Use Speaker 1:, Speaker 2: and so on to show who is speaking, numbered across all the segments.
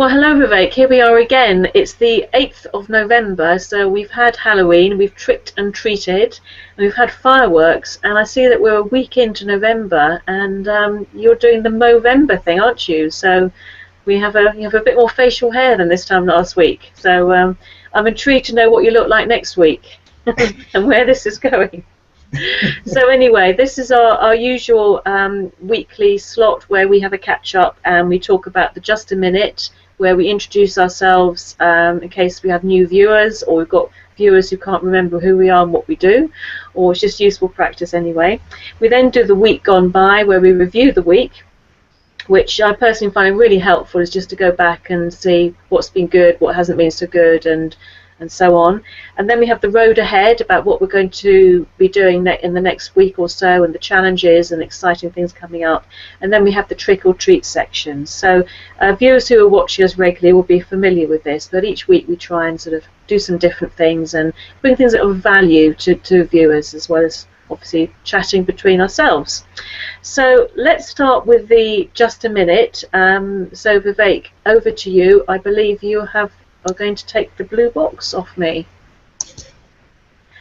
Speaker 1: Well, hello Vivek, here we are again. It's the 8th of November, so we've had Halloween, we've tricked and treated, and we've had fireworks, and I see that we're a week into November, and you're doing the Movember thing, aren't you? So you have a bit more facial hair than this time last week, so I'm intrigued to know what you look like next week, and where this is going. So anyway, this is our usual weekly slot where we have a catch-up and we talk about the Just a Minute, where we introduce ourselves in case we have new viewers or we've got viewers who can't remember who we are and what we do, or it's just useful practice anyway. We then do the week gone by, where we review the week, which I personally find really helpful, is just to go back and see what's been good, what hasn't been so good, and so on. And then we have the road ahead, about what we're going to be doing in the next week or so, and the challenges and exciting things coming up. And then we have the trick or treat section. So viewers who are watching us regularly will be familiar with this, but each week we try and sort of do some different things and bring things of value to viewers, as well as obviously chatting between ourselves. So let's start with the Just a Minute. So Vivek, over to you. I believe you are going to take the blue box off me.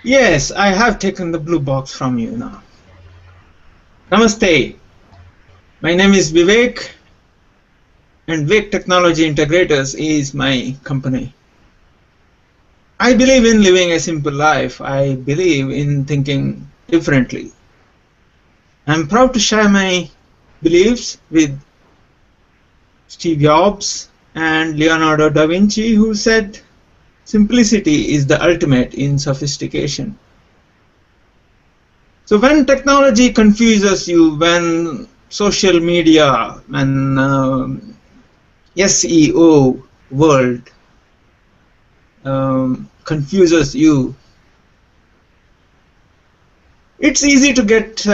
Speaker 2: Yes, I have taken the blue box from you now. Namaste. My name is Vivek, and Vivek Technology Integrators is my company. I believe in living a simple life. I believe in thinking differently. I'm proud to share my beliefs with Steve Jobs and Leonardo da Vinci, who said, "Simplicity is the ultimate in sophistication." So when technology confuses you, when social media and SEO world confuses you, it's easy to get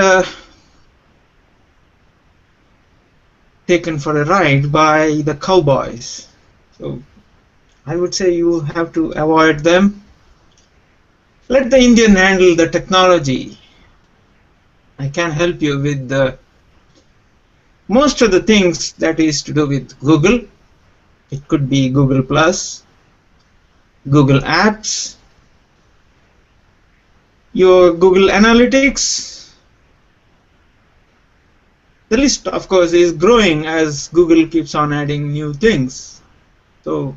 Speaker 2: taken for a ride by the cowboys. So I would say you have to avoid them. Let the Indian handle the technology. I can help you with most of the things that is to do with Google. It could be Google Plus, Google Apps, your Google Analytics. The list, of course, is growing as Google keeps on adding new things. So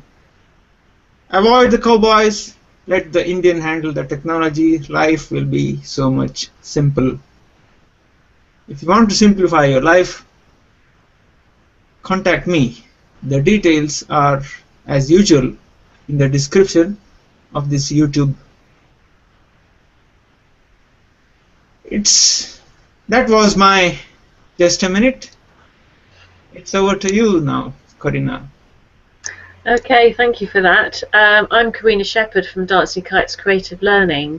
Speaker 2: avoid the cowboys, let the Indian handle the technology. Life will be so much simple. If you want to simplify your life, contact me. The details are, as usual, in the description of this YouTube. That was my Just a Minute. It's over to you now, Corinna.
Speaker 1: Okay, thank you for that. I'm Karina Shepherd from Dancing Kites Creative Learning,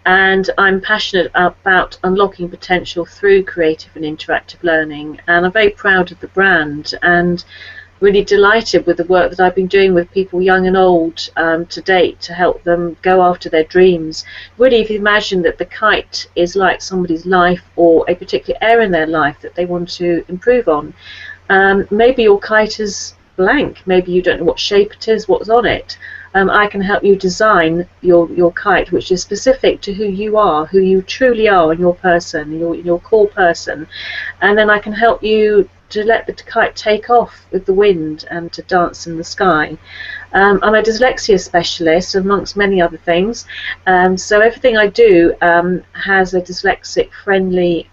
Speaker 1: and I'm passionate about unlocking potential through creative and interactive learning, and I'm very proud of the brand and really delighted with the work that I've been doing with people young and old to date, to help them go after their dreams. Really, if you imagine that the kite is like somebody's life, or a particular area in their life that they want to improve on, maybe your kite is blank, maybe you don't know what shape it is, what's on it. I can help you design your kite, which is specific to who you are, who you truly are, and your person, your core person, and then I can help you to let the kite take off with the wind and to dance in the sky. I'm a dyslexia specialist, amongst many other things, so everything I do has a dyslexic friendly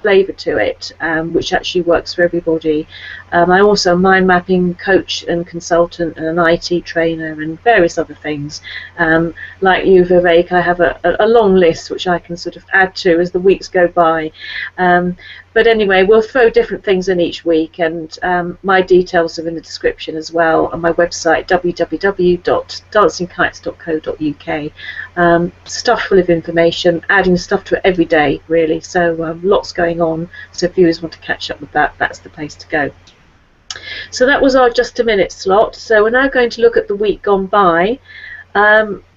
Speaker 1: flavour to it, which actually works for everybody. I'm also a mind mapping coach and consultant and an IT trainer and various other things. Like you, Vivek, I have a long list which I can sort of add to as the weeks go by. But anyway, we'll throw different things in each week, and my details are in the description as well on my website, www.dancingkites.co.uk. Stuff full of information, adding stuff to it every day, really. So lots going on. So if viewers want to catch up with that, that's the place to go. So that was our Just a Minute slot. So we're now going to look at the week gone by.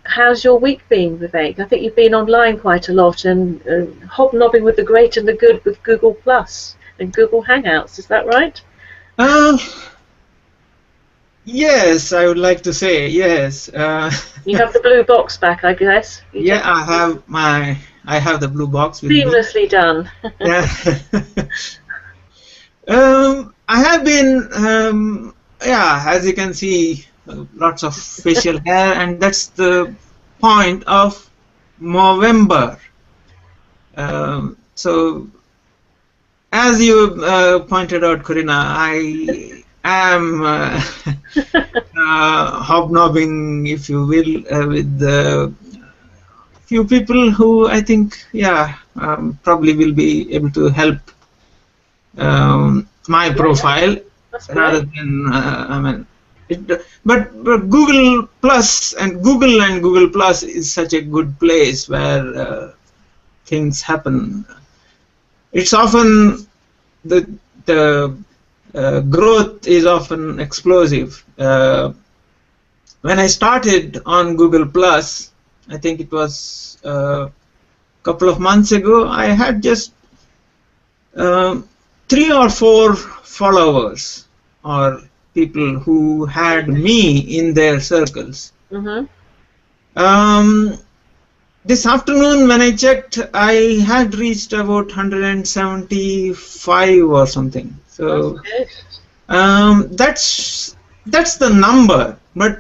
Speaker 1: How's your week been, Vivek? I think you've been online quite a lot and hobnobbing with the great and the good with Google Plus and Google Hangouts. Is that right?
Speaker 2: Yes, I would like to say yes.
Speaker 1: You have the blue box back, I guess. You
Speaker 2: Yeah,
Speaker 1: just
Speaker 2: I have the blue box with me.
Speaker 1: seamlessly done.
Speaker 2: Yeah. I have been, yeah, as you can see, lots of facial hair, and that's the point of Movember. So, as you pointed out, Corinna, I am hobnobbing, if you will, with few people who I think, yeah, probably will be able to help my profile
Speaker 1: That's
Speaker 2: rather
Speaker 1: great.
Speaker 2: than I mean, but Google Plus and Google Plus is such a good place where things happen. It's often the growth is often explosive. When I started on Google Plus, I think it was a couple of months ago, I had just 3 or 4 followers or people who had me in their circles.
Speaker 1: Mhm.
Speaker 2: Um, this afternoon, when I checked, I had reached about 175 or something.
Speaker 1: That's
Speaker 2: So
Speaker 1: good.
Speaker 2: that's the number. But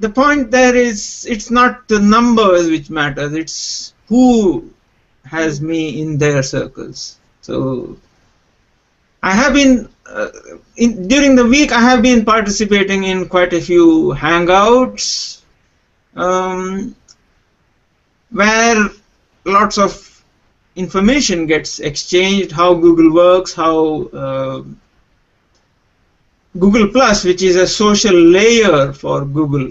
Speaker 2: the point there is, it's not the numbers which matters. It's who has me in their circles. So I have been during the week. I have been participating in quite a few hangouts where lots of information gets exchanged. How Google works, how Google Plus, which is a social layer for Google,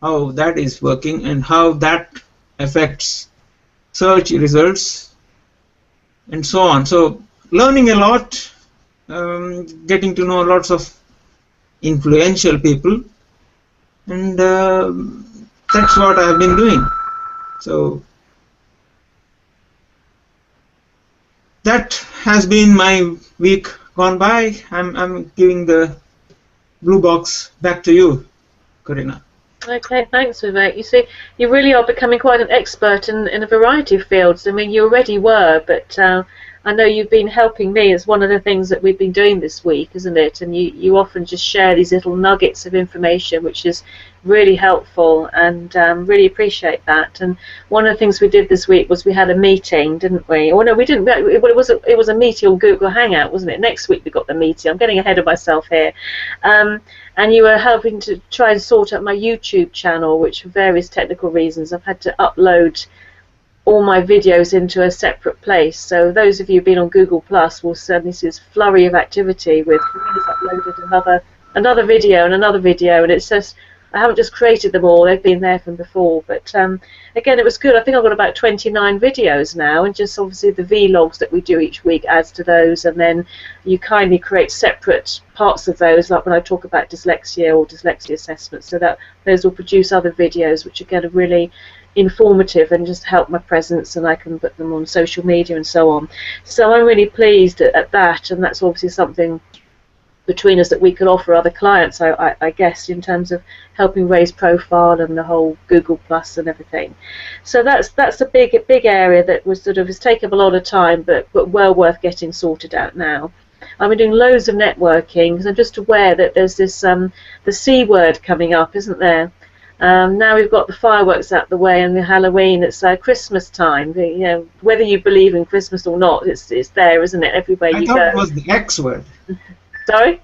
Speaker 2: how that is working and how that affects search results and so on. So learning a lot. Getting to know lots of influential people, and that's what I've been doing. So that has been my week gone by. I'm giving the blue box back to you, Corinna.
Speaker 1: Okay, thanks, Vivek. You see, you really are becoming quite an expert in a variety of fields. I mean, you already were, but I know you've been helping me. It's one of the things that we've been doing this week, isn't it? And you often just share these little nuggets of information, which is really helpful, and really appreciate that. And one of the things we did this week was we had a meeting, didn't we? Oh no, we didn't. Well, it was a meeting on Google Hangout, wasn't it? Next week we got the meeting. I'm getting ahead of myself here. And you were helping to try and sort out my YouTube channel, which for various technical reasons I've had to upload all my videos into a separate place. So those of you who've been on Google Plus will certainly see this flurry of activity with Corinna's uploaded another video and another video, and it's just I haven't just created them all, they've been there from before, but again, it was good. I think I've got about 29 videos now, and just obviously the vlogs that we do each week adds to those, and then you kindly create separate parts of those, like when I talk about dyslexia or dyslexia assessments, so that those will produce other videos which again are really informative and just help my presence, and I can put them on social media and so on. So I'm really pleased at that, and that's obviously something between us that we could offer other clients, I guess, in terms of helping raise profile and the whole Google Plus and everything. So that's a big area that was sort of has taken up a lot of time, but well worth getting sorted out now. I've been doing loads of networking because I'm just aware that there's this the C word coming up, isn't there? Now we've got the fireworks out the way and the Halloween. It's Christmas time. You know, whether you believe in Christmas or not, it's there, isn't it? Everywhere
Speaker 2: I
Speaker 1: you
Speaker 2: thought
Speaker 1: go.
Speaker 2: it was the X word.
Speaker 1: Sorry?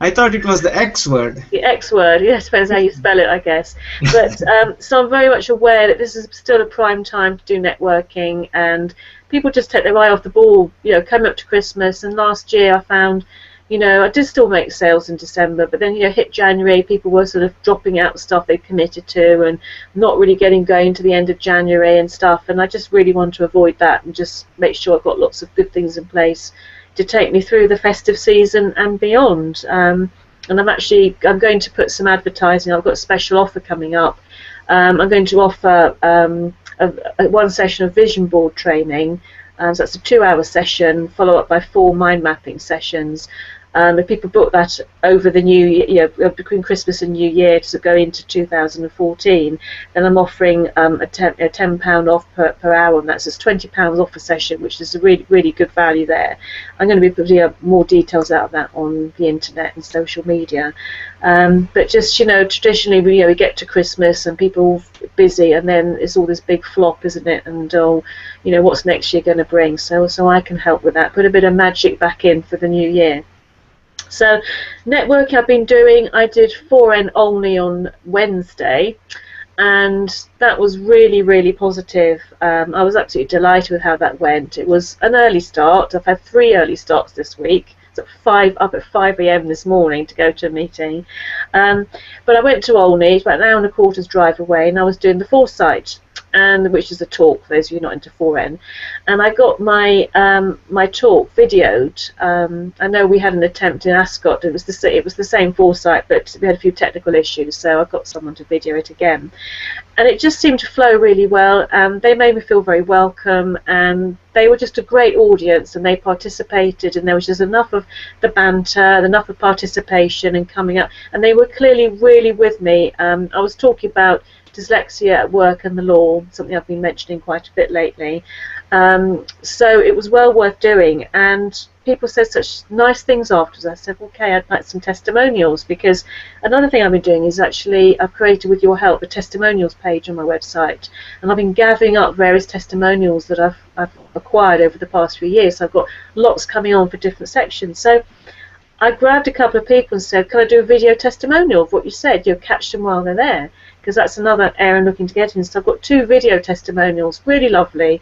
Speaker 2: I thought it was the X word.
Speaker 1: The X word, yes, depends how you spell it, I guess. But so I'm very much aware that this is still a prime time to do networking, and people just take their eye off the ball, you know, coming up to Christmas. And last year I found, you know, I did still make sales in December, but then, you know, hit January, people were sort of dropping out stuff they committed to and not really getting going to the end of January and stuff. And I just really want to avoid that and just make sure I've got lots of good things in place to take me through the festive season and beyond. And I'm going to put some advertising. I've got a special offer coming up. I'm going to offer one session of vision board training. So that's a 2-hour session, followed up by 4 mind mapping sessions. If people book that over the new year, between Christmas and New Year to go into 2014, then I'm offering a £10 off per hour, and that's just £20 off a session, which is a really good value there. I'm going to be putting up more details out of that on the internet and social media. But just, traditionally we get to Christmas and people are busy, and then it's all this big flop, isn't it? And what's next year going to bring? So I can help with that. Put a bit of magic back in for the new year. So networking I've been doing, I did 4N only on Wednesday, and that was really positive. I was absolutely delighted with how that went. It was an early start. I've had 3 early starts this week. Up at 5 a.m. this morning to go to a meeting. But I went to Olney, about an hour and a quarter's drive away, and I was doing the foresight, which is a talk for those of you not into 4N. And I got my my talk videoed. I know we had an attempt in Ascot. It was the same foresight, but we had a few technical issues, so I got someone to video it again. And it just seemed to flow really well. They made me feel very welcome, and they were just a great audience, and they participated, and there was just enough of the banter, enough of participation and coming up, and they were clearly really with me. I was talking about dyslexia at work and the law, something I've been mentioning quite a bit lately. So it was well worth doing, and people said such nice things afterwards. I said, okay, I'd like some testimonials, because another thing I've been doing is actually I've created, with your help, a testimonials page on my website, and I've been gathering up various testimonials that I've acquired over the past few years. So I've got lots coming on for different sections. So I grabbed a couple of people and said, can I do a video testimonial of what you said? Catch them while they're there, because that's another area I'm looking to get in. So I've got 2 video testimonials, really lovely,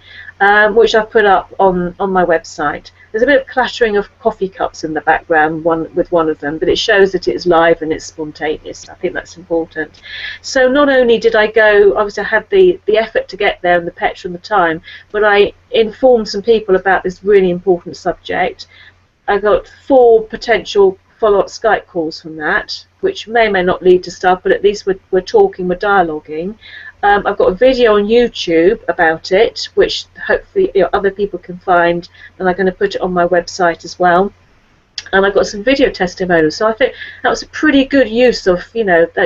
Speaker 1: which I've put up on my website. There's a bit of clattering of coffee cups in the background with one of them, but it shows that it's live and it's spontaneous. I think that's important. So not only did I go, obviously I had the effort to get there and the petrol and the time, but I informed some people about this really important subject. I got 4 potential follow-up Skype calls from that, which may or may not lead to stuff, but at least we're talking, we're dialoguing. I've got a video on YouTube about it, which hopefully other people can find, and I'm going to put it on my website as well. And I've got some video testimonials, so I think that was a pretty good use of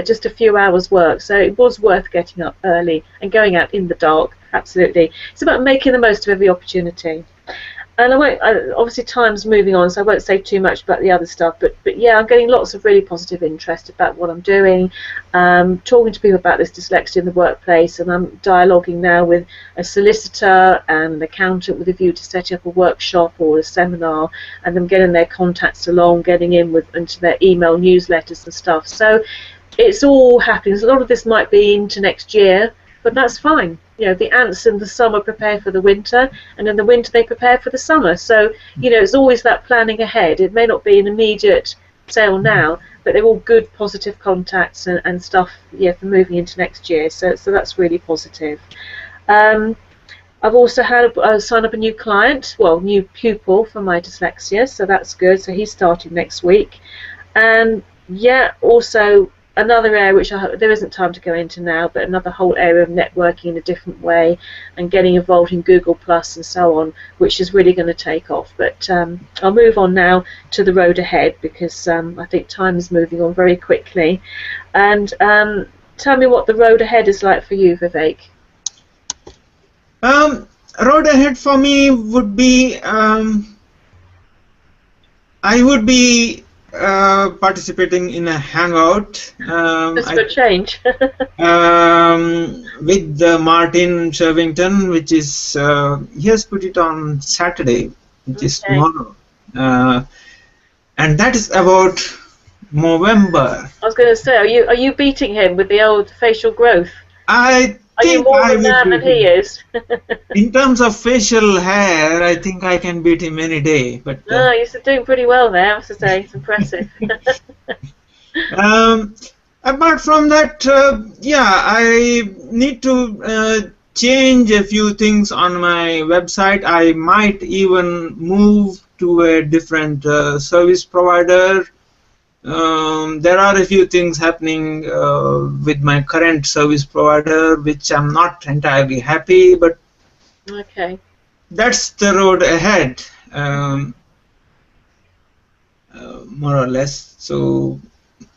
Speaker 1: just a few hours work. So it was worth getting up early and going out in the dark. Absolutely, it's about making the most of every opportunity. And obviously time's moving on, so I won't say too much about the other stuff, but yeah, I'm getting lots of really positive interest about what I'm doing, talking to people about this dyslexia in the workplace, and I'm dialoguing now with a solicitor and an accountant with a view to setting up a workshop or a seminar, and them getting their contacts along, getting into their email newsletters and stuff. So it's all happening. So a lot of this might be into next year, but that's fine. The ants in the summer prepare for the winter, and in the winter they prepare for the summer. So, it's always that planning ahead. It may not be an immediate sale now, but they're all good, positive contacts and stuff, for moving into next year. So that's really positive. I've also had sign up a new client, new pupil for my dyslexia, so that's good. So he's starting next week. And also another area which there isn't time to go into now, but another whole area of networking in a different way and getting involved in Google Plus and so on, which is really going to take off. But I'll move on now to the road ahead, because I think time is moving on very quickly. And tell me what the road ahead is like for you, Vivek.
Speaker 2: Road ahead for me would be I would be participating in a hangout.
Speaker 1: Just for a change.
Speaker 2: With Martin Shervington, which is he has put it on Saturday, which is tomorrow, and that is about November.
Speaker 1: I was going to say, are you beating him with the old facial growth?
Speaker 2: I
Speaker 1: Are you
Speaker 2: think
Speaker 1: more
Speaker 2: I
Speaker 1: than that
Speaker 2: would
Speaker 1: than he is?
Speaker 2: in terms of facial hair, I think I can beat him any day. But
Speaker 1: you're doing pretty well there, I have to say. It's impressive.
Speaker 2: Apart from that, I need to change a few things on my website. I might even move to a different service provider. There are a few things happening with my current service provider, which I'm not entirely happy, but
Speaker 1: okay,
Speaker 2: that's the road ahead. more or less. So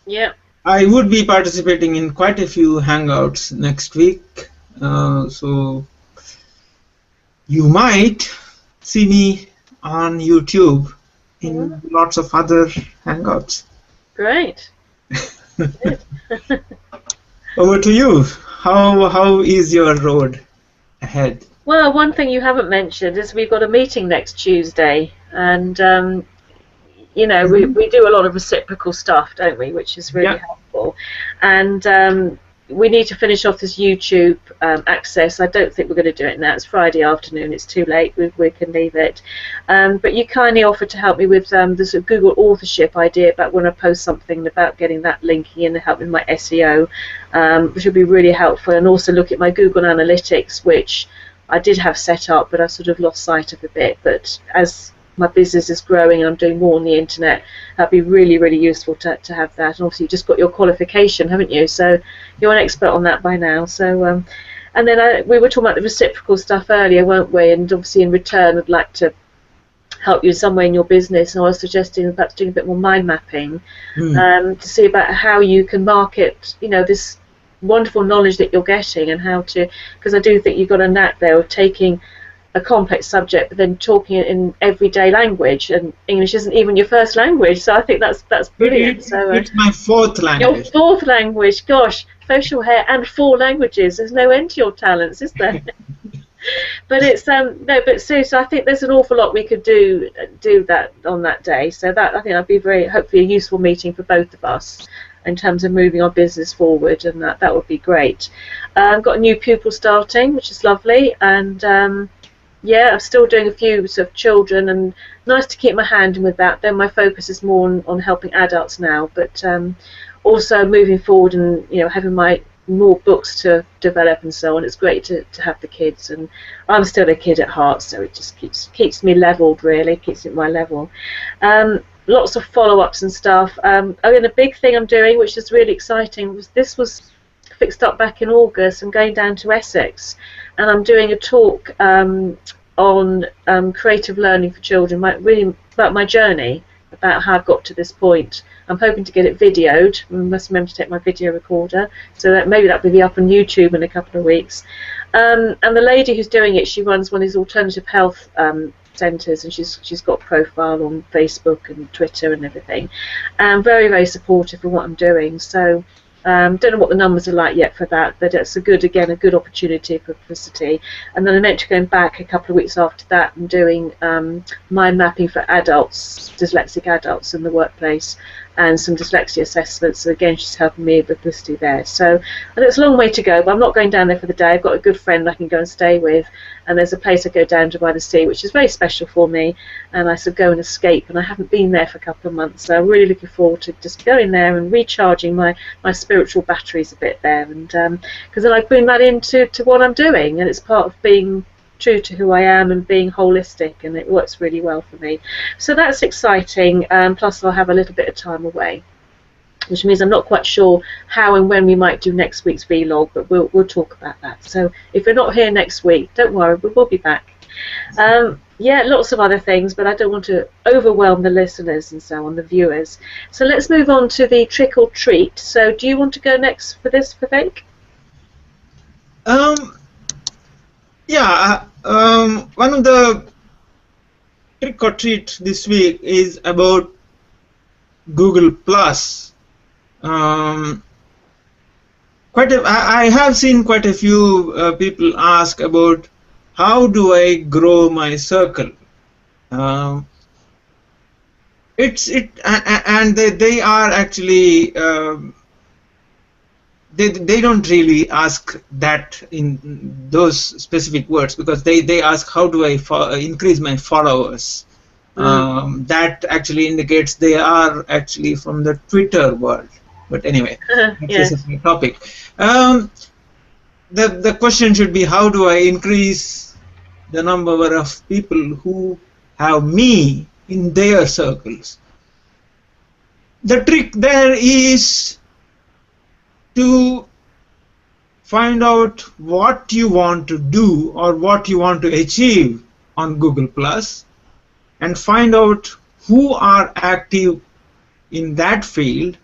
Speaker 1: Yeah.
Speaker 2: I would be participating in quite a few hangouts next week. So you might see me on YouTube in lots of other hangouts.
Speaker 1: Great. Good.
Speaker 2: Over to you. How is your road ahead?
Speaker 1: Well, one thing you haven't mentioned is we've got a meeting next Tuesday, and we do a lot of reciprocal stuff, don't we, which is really
Speaker 2: Yeah.
Speaker 1: helpful. And we need to finish off this YouTube access. I don't think we're going to do it now. It's Friday afternoon. It's too late. We can leave it. But you kindly offered to help me with the sort of Google authorship idea about when I post something, about getting that linking in and helping my SEO, which would be really helpful. And also look at my Google Analytics, which I did have set up, but I sort of lost sight of a bit. But as my business is growing and I'm doing more on the internet, that'd be really, really useful to have that. And obviously, you've just got your qualification, haven't you? So you're an expert on that by now. So, and then we were talking about the reciprocal stuff earlier, weren't we? And obviously, in return, I'd like to help you in some way in your business. And I was suggesting perhaps doing a bit more mind mapping to see about how you can market, this wonderful knowledge that you're getting, and how to, because I do think you've got a knack there of taking a complex subject but then talking it in everyday language, and English isn't even your first language, so I think that's brilliant.
Speaker 2: It's my fourth language.
Speaker 1: Your fourth language, gosh, facial hair and 4 languages. There's no end to your talents, is there? But it's no, but seriously, I think there's an awful lot we could do that on that day. So that, I think that'd be hopefully a useful meeting for both of us in terms of moving our business forward, and that would be great. I've got a new pupil starting, which is lovely, and yeah, I'm still doing a few sort of children, and nice to keep my hand in with that. Then my focus is more on helping adults now, but also moving forward and having my more books to develop and so on. It's great to have the kids, and I'm still a kid at heart, so it just keeps me leveled, really, keeps it my level. Lots of follow-ups and stuff. And a big thing I'm doing, which is really exciting, this was fixed up back in August. I'm going down to Essex, and I'm doing a talk on creative learning for children, really about my journey, about how I've got to this point. I'm hoping to get it videoed. I must remember to take my video recorder, so that maybe that'll be up on YouTube in a couple of weeks. And the lady who's doing it, she runs one of these alternative health centres, and she's got a profile on Facebook and Twitter and everything, and very, very supportive of what I'm doing. So don't know what the numbers are like yet for that, but it's a good opportunity for publicity. And then I meant to go back a couple of weeks after that and doing mind mapping for adults, dyslexic adults in the workplace, and some dyslexia assessments. So again, she's helping me with publicity there. So I know it's a long way to go, but I'm not going down there for the day. I've got a good friend I can go and stay with, and there's a place I go down to by the sea, which is very special for me, and I sort of go and escape, and I haven't been there for a couple of months, so I'm really looking forward to just going there and recharging my spiritual batteries a bit there, and because then I bring that into what I'm doing, and it's part of being true to who I am and being holistic, and it works really well for me. So that's exciting, plus I'll have a little bit of time away, which means I'm not quite sure how and when we might do next week's vlog, but we'll talk about that. So if we're not here next week, don't worry, we will be back. Yeah, lots of other things, but I don't want to overwhelm the listeners and so on, the viewers. So let's move on to the trick or treat. So do you want to go next for this, Vivek?
Speaker 2: Yeah, one of the trick or treat this week is about Google Plus. I have seen quite a few people ask about how do I grow my circle. And they are actually they don't really ask that in those specific words, because they ask how do I increase my followers. That actually indicates they are actually from the Twitter world. But anyway, that's a separate topic. The question should be, how do I increase the number of people who have me in their circles? The trick there is to find out what you want to do or what you want to achieve on Google Plus, and find out who are active in that field,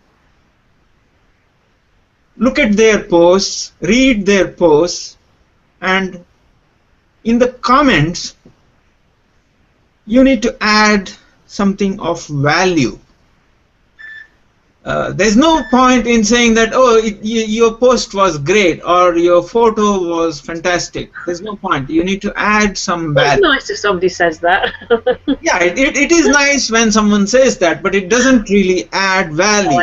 Speaker 2: look at their posts, read their posts, and in the comments, you need to add something of value. There's no point in saying that, oh, your post was great or your photo was fantastic. There's no point. You need to add some value.
Speaker 1: It's nice if somebody says that.
Speaker 2: Yeah, it is nice when someone says that, but it doesn't really add value.
Speaker 1: Oh,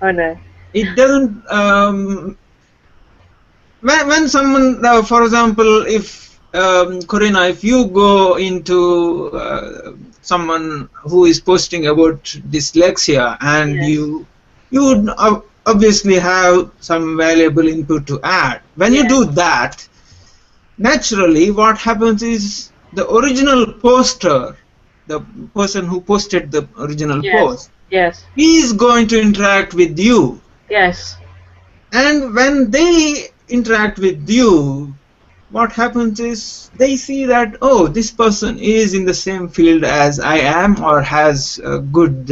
Speaker 1: I know.
Speaker 2: It doesn't. When someone, for example, if Corinna, if you go into someone who is posting about dyslexia, and
Speaker 1: Yes.
Speaker 2: you would obviously have some valuable input to add. When you do that, naturally what happens is the original poster, the person who posted the original post,
Speaker 1: Yes.
Speaker 2: he is going to interact with you.
Speaker 1: Yes.
Speaker 2: And when they interact with you, what happens is they see that, oh, this person is in the same field as I am, or has good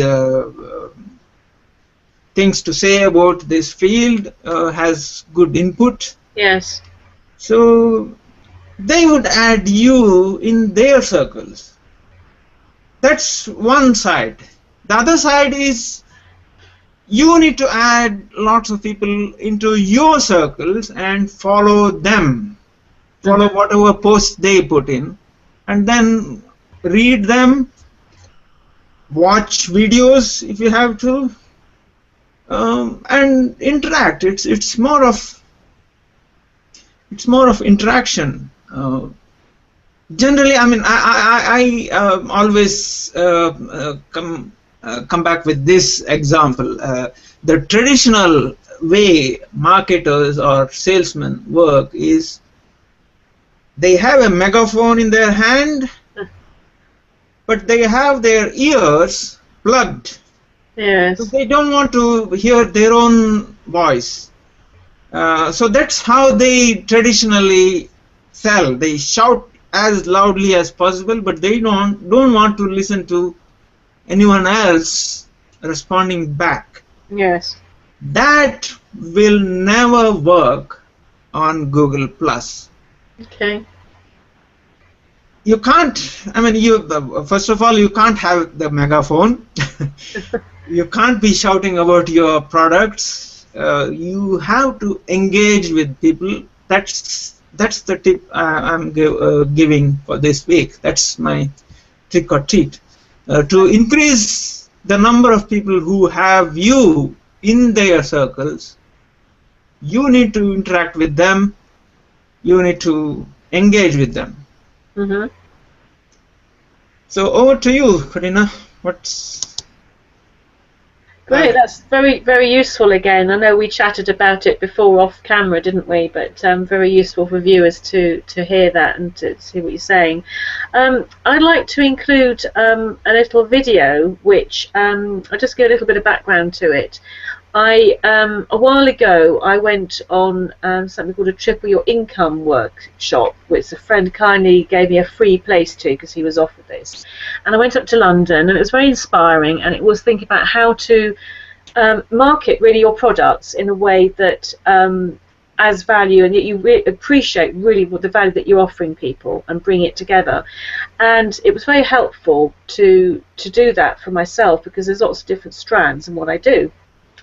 Speaker 2: things to say about this field, has good input.
Speaker 1: Yes.
Speaker 2: So they would add you in their circles. That's one side. The other side is you need to add lots of people into your circles and follow them. Follow whatever posts they put in, and then read them, watch videos if you have to, and interact. It's more of interaction. Generally, I mean, I always come back with this example. The traditional way marketers or salesmen work is they have a megaphone in their hand, but they have their ears plugged.
Speaker 1: Yes.
Speaker 2: So they don't want to hear their own voice. So that's how they traditionally sell. They shout as loudly as possible, but they don't want to listen to anyone else responding back.
Speaker 1: Yes.
Speaker 2: That will never work on Google Plus.
Speaker 1: Okay.
Speaker 2: You can't, I mean, first of all, you can't have the megaphone. You can't be shouting about your products. You have to engage with people. That's the tip I'm giving for this week. That's my trick or treat. To increase the number of people who have you in their circles, you need to interact with them. You need to engage with them.
Speaker 1: Mm-hmm.
Speaker 2: So over to you, Karina.
Speaker 1: Great, that's very, very useful again. I know we chatted about it before off camera, didn't we? But very useful for viewers to hear that and to see what you're saying. I'd like to include a little video, which I'll just give a little bit of background to it. A while ago, I went on something called a Triple Your Income workshop, which a friend kindly gave me a free place to because he was offered this. And I went up to London, and it was very inspiring, and it was thinking about how to market really your products in a way that adds value, and yet you appreciate really what the value that you're offering people and bring it together. And it was very helpful to do that for myself, because there's lots of different strands in what I do.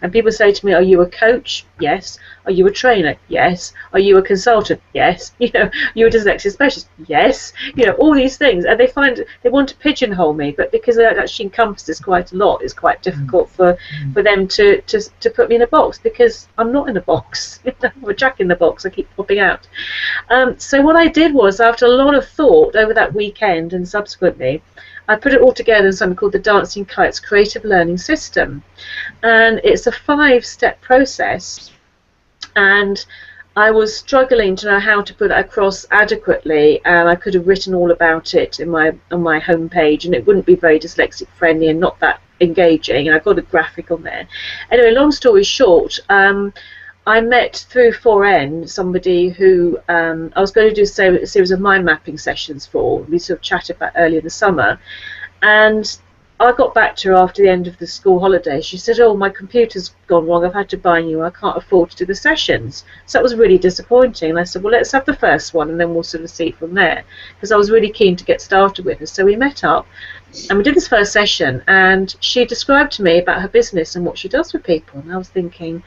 Speaker 1: And people say to me, are you a coach? Yes. Are you a trainer? Yes. Are you a consultant? Yes. You know, you're a dyslexia specialist? Yes. You know, all these things. And they want to pigeonhole me, but because that actually encompasses quite a lot, it's quite difficult for them to put me in a box, because I'm not in a box. I'm a jack in the box. I keep popping out. So what I did was, after a lot of thought over that weekend and subsequently, I put it all together in something called the Dancing Kites Creative Learning System. And it's a 5-step process. And I was struggling to know how to put that across adequately, and I could have written all about it on my homepage, and it wouldn't be very dyslexic friendly and not that engaging. And I've got a graphic on there. Anyway, long story short, I met through 4N somebody who I was going to do a series of mind mapping sessions for. We sort of chatted about earlier in the summer, and I got back to her after the end of the school holiday. She said, "Oh, my computer's gone wrong. I've had to buy new. I can't afford to do the sessions." So that was really disappointing. And I said, "Well, let's have the first one, and then we'll sort of see from there," because I was really keen to get started with her. So we met up, and we did this first session, and she described to me about her business and what she does with people. And I was thinking,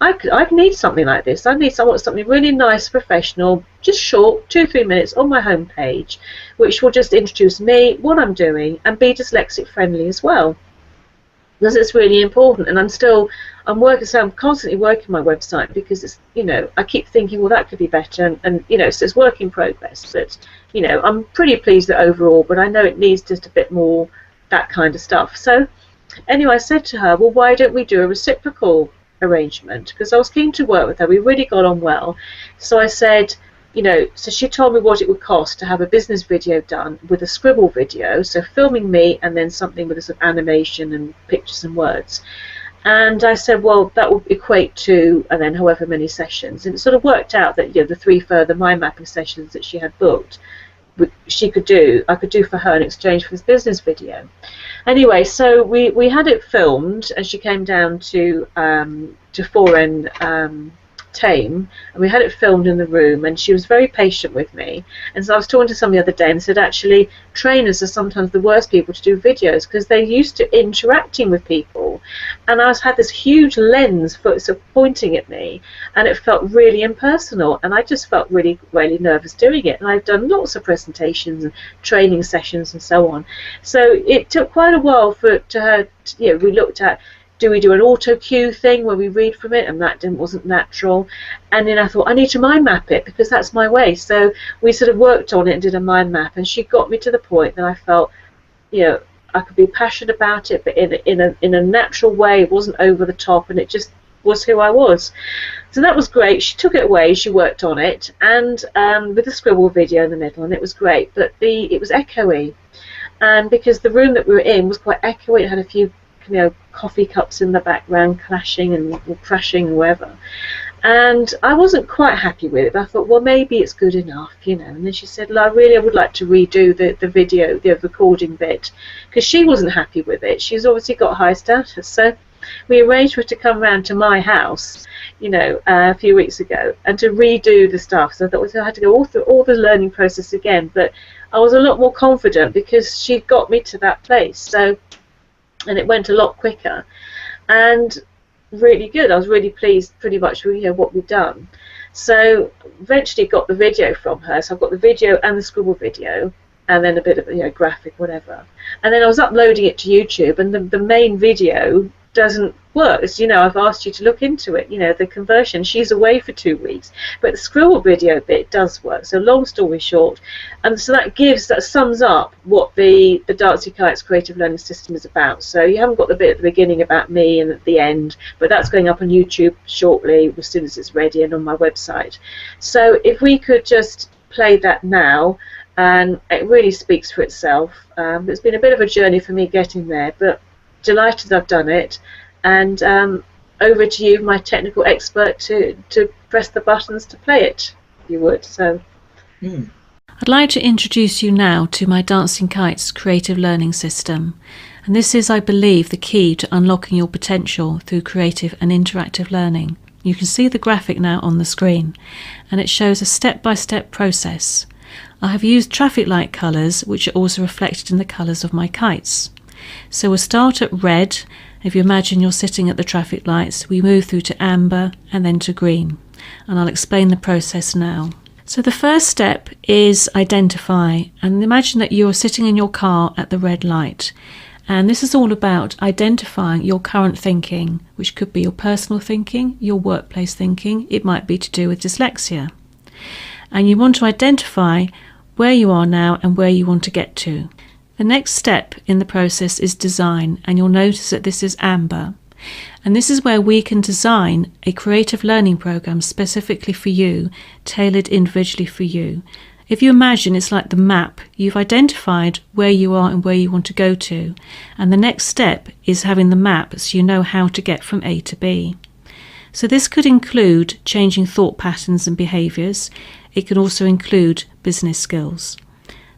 Speaker 1: I need something like this. I want something really nice, professional, just short, 2-3 minutes on my homepage, which will just introduce me, what I'm doing, and be dyslexic friendly as well, because it's really important. And I'm constantly working my website, because it's, I keep thinking, well, that could be better, and so it's work in progress. But I'm pretty pleased that overall, but I know it needs just a bit more that kind of stuff. So anyway, I said to her, well, why don't we do a reciprocal arrangement, because I was keen to work with her. We really got on well. So I said, so she told me what it would cost to have a business video done with a scribble video, so filming me and then something with a sort of animation and pictures and words. And I said, well, that would equate to, and then however many sessions. And it sort of worked out that the 3 further mind mapping sessions that she had booked, I could do for her in exchange for this business video. Anyway, so we had it filmed, and she came down to Foreign Tame, and we had it filmed in the room, and she was very patient with me. And so I was talking to somebody the other day and said, actually, trainers are sometimes the worst people to do videos, because they're used to interacting with people, and I had this huge lens sort of pointing at me, and it felt really impersonal, and I just felt really, really nervous doing it. And I've done lots of presentations and training sessions and so on, so it took quite a while for her to, we looked at, do we do an auto cue thing where we read from it, and that wasn't natural. And then I thought, I need to mind map it, because that's my way. So we sort of worked on it and did a mind map, and she got me to the point that I felt, I could be passionate about it, but in a natural way. It wasn't over the top, and it just was who I was. So that was great. She took it away, she worked on it, and with the scribble video in the middle, and it was great. But it was echoey, and because the room that we were in was quite echoey, it had a few coffee cups in the background clashing or crashing or whatever, and I wasn't quite happy with it. But I thought, well, maybe it's good enough, and then she said, well, I would like to redo the video, the recording bit, because she wasn't happy with it. She's obviously got high status. So we arranged for her to come round to my house, a few weeks ago, and to redo the stuff. So I thought, I had to go all through all the learning process again, but I was a lot more confident because she got me to that place. So, and it went a lot quicker and really good. I was really pleased pretty much with what we've done. So eventually got the video from her. So I've got the video and the scribble video, and then a bit of graphic, whatever. And then I was uploading it to YouTube, and the main video doesn't work. As I've asked you to look into it, the conversion. She's away for 2 weeks, but the scribble video bit does work. So long story short, and so that sums up what the Dancing Kites Creative Learning System is about. So you haven't got the bit at the beginning about me and at the end, but that's going up on YouTube shortly as soon as it's ready, and on my website. So if we could just play that now, and it really speaks for itself. It's been a bit of a journey for me getting there, but delighted I've done it. And over to you, my technical expert, to press the buttons to play it, if you would. So
Speaker 3: I'd like to introduce you now to my Dancing Kites Creative Learning System, and this is, I believe, the key to unlocking your potential through creative and interactive learning. You can see the graphic now on the screen, and it shows a step-by-step process. I have used traffic light colours, which are also reflected in the colours of my kites. So we'll start at red. If you imagine you're sitting at the traffic lights, we move through to amber and then to green, and I'll explain the process now. So the first step is identify, and imagine that you're sitting in your car at the red light, and this is all about identifying your current thinking, which could be your personal thinking, your workplace thinking. It might be to do with dyslexia, and you want to identify where you are now and where you want to get to. The next step in the process is design, and you'll notice that this is amber. And this is where we can design a creative learning program specifically for you, tailored individually for you. If you imagine it's like the map, you've identified where you are and where you want to go to. And the next step is having the map so you know how to get from A to B. So this could include changing thought patterns and behaviours. It can also include business skills.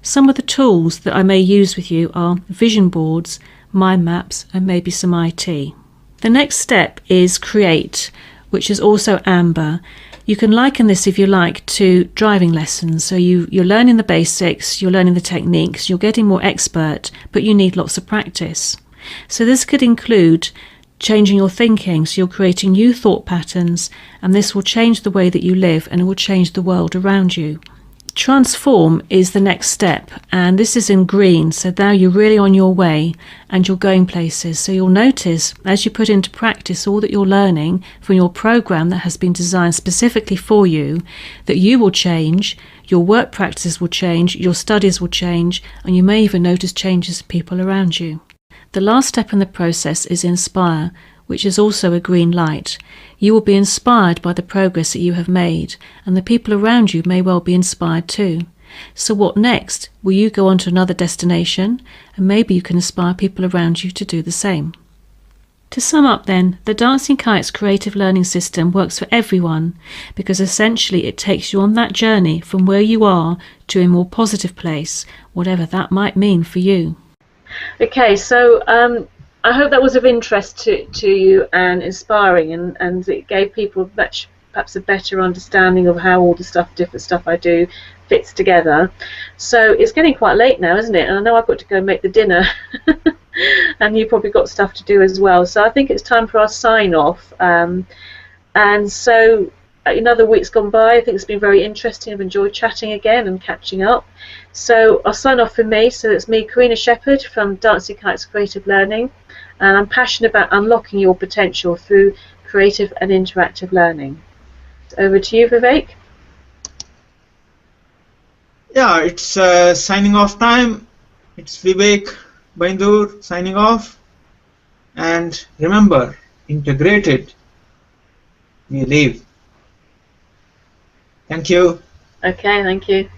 Speaker 3: Some of the tools that I may use with you are vision boards, mind maps, and maybe some IT. The next step is create, which is also amber. You can liken this, if you like, to driving lessons. So you're learning the basics, you're learning the techniques, you're getting more expert, but you need lots of practice. So this could include changing your thinking, so you're creating new thought patterns, and this will change the way that you live and it will change the world around you. Transform is the next step, and this is in green, so now you're really on your way and you're going places. So you'll notice as you put into practice all that you're learning from your program that has been designed specifically for you, that you will change, your work practices will change, your studies will change, and you may even notice changes in people around you. The last step in the process is inspire, which is also a green light. You will be inspired by the progress that you have made, and the people around you may well be inspired too. So what next? Will you go on to another destination, and maybe you can inspire people around you to do the same. To sum up then, the Dancing Kites creative learning system works for everyone, because essentially it takes you on that journey from where you are to a more positive place, whatever that might mean for you.
Speaker 1: Okay, so I hope that was of interest to you and inspiring, and it gave people perhaps a better understanding of how all the different stuff I do fits together. So it's getting quite late now, isn't it? And I know I've got to go make the dinner and you've probably got stuff to do as well. So I think it's time for our sign off. And so another week's gone by. I think it's been very interesting. I've enjoyed chatting again and catching up. So I'll sign off for me. So it's me, Karina Shepherd from Dancing Kites Creative Learning, and I'm passionate about unlocking your potential through creative and interactive learning. Over to you, Vivek.
Speaker 2: Yeah, it's signing off time. It's Vivek, Baindoor signing off. And remember, integrated, we live. Thank you.
Speaker 1: Okay, thank you.